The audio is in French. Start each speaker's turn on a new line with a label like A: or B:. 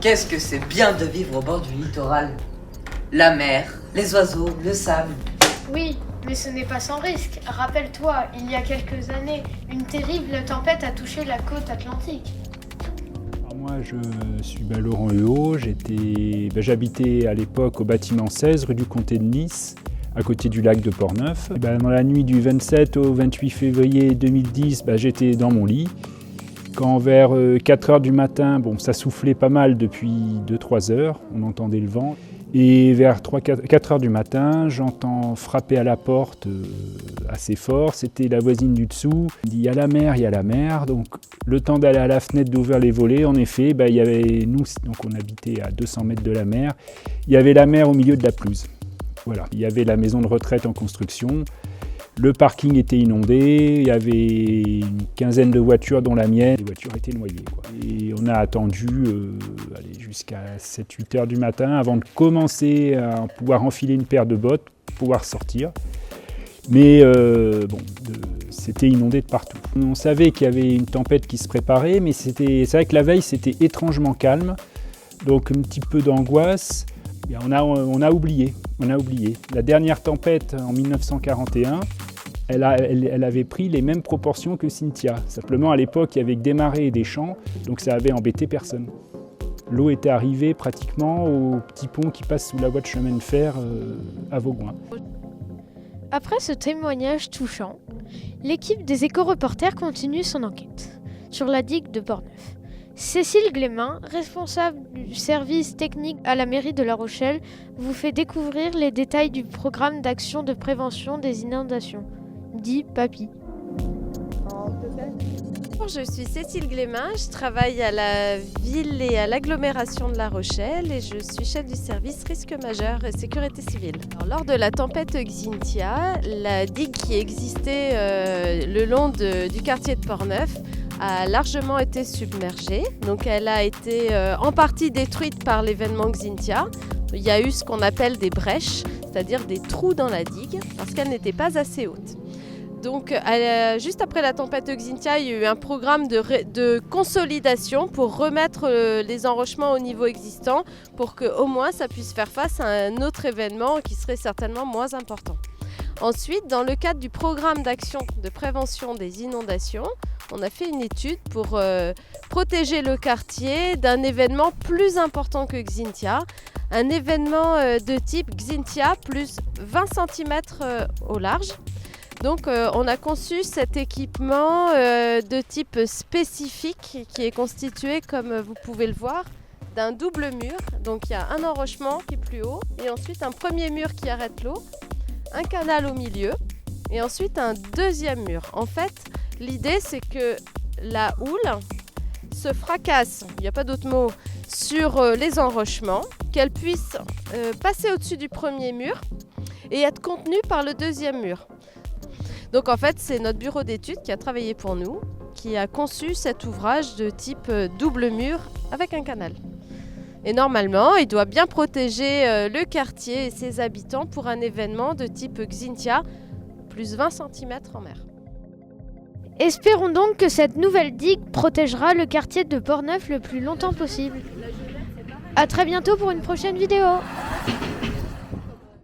A: Qu'est-ce que c'est bien de vivre au bord du littoral. La mer, les oiseaux, le sable.
B: Oui, mais ce n'est pas sans risque. Rappelle-toi, il y a quelques années, une terrible tempête a touché la côte atlantique.
C: Alors moi, je suis Laurent Huot. J'habitais à l'époque au bâtiment 16, rue du Comté de Nice, à côté du lac de Portneuf. Dans la nuit du 27 au 28 février 2010, j'étais dans mon lit. Quand vers 4 heures du matin, ça soufflait pas mal depuis 2-3 heures, on entendait le vent. Et vers 4 heures du matin, j'entends frapper à la porte assez fort. C'était la voisine du dessous. Elle dit « il y a la mer, il y a la mer ». Donc le temps d'aller à la fenêtre, d'ouvrir les volets, en effet, il y avait nous, donc on habitait à 200 mètres de la mer. Il y avait la mer au milieu de la pelouse. Voilà. Il y avait la maison de retraite en construction. Le parking était inondé, il y avait une quinzaine de voitures dont la mienne. Les voitures étaient noyées, quoi. Et on a attendu jusqu'à 7-8 heures du matin avant de commencer à pouvoir enfiler une paire de bottes pour pouvoir sortir. Mais c'était inondé de partout. On savait qu'il y avait une tempête qui se préparait, mais c'est vrai que la veille c'était étrangement calme, donc un petit peu d'angoisse. Et on a oublié. La dernière tempête en 1941, elle avait pris les mêmes proportions que Cynthia. Simplement, à l'époque, il y avait que des marées et des champs, donc ça avait embêté personne. L'eau était arrivée pratiquement au petit pont qui passe sous la voie de chemin de fer à Vaugoin.
B: Après ce témoignage touchant, l'équipe des éco-reporters continue son enquête sur la digue de Portneuf. Cécile Glémin, responsable du service technique à la mairie de La Rochelle, vous fait découvrir les détails du programme d'action de prévention des inondations, dit PAPI.
D: Je suis Cécile Glémin, je travaille à la ville et à l'agglomération de La Rochelle et je suis chef du service risque majeur et sécurité civile. Alors, lors de la tempête Xynthia, la digue qui existait le long du quartier de Portneuf a largement été submergée. Donc elle a été en partie détruite par l'événement Xynthia. Il y a eu ce qu'on appelle des brèches, c'est-à-dire des trous dans la digue, parce qu'elle n'était pas assez haute. Donc juste après la tempête Xynthia, il y a eu un programme de consolidation pour remettre les enrochements au niveau existant, pour qu'au moins ça puisse faire face à un autre événement qui serait certainement moins important. Ensuite, dans le cadre du programme d'action de prévention des inondations, on a fait une étude pour protéger le quartier d'un événement plus important que Xynthia, un événement de type Xynthia plus 20 cm au large. Donc on a conçu cet équipement de type spécifique qui est constitué, comme vous pouvez le voir, d'un double mur. Donc il y a un enrochement qui est plus haut et ensuite un premier mur qui arrête l'eau, un canal au milieu et ensuite un deuxième mur. En fait, l'idée c'est que la houle se fracasse, il n'y a pas d'autre mot, sur les enrochements, qu'elle puisse passer au-dessus du premier mur et être contenue par le deuxième mur. Donc en fait, c'est notre bureau d'études qui a travaillé pour nous, qui a conçu cet ouvrage de type double mur avec un canal. Et normalement, il doit bien protéger le quartier et ses habitants pour un événement de type Xynthia, plus 20 cm en mer.
B: Espérons donc que cette nouvelle digue protégera le quartier de Portneuf le plus longtemps possible. À très bientôt pour une prochaine vidéo.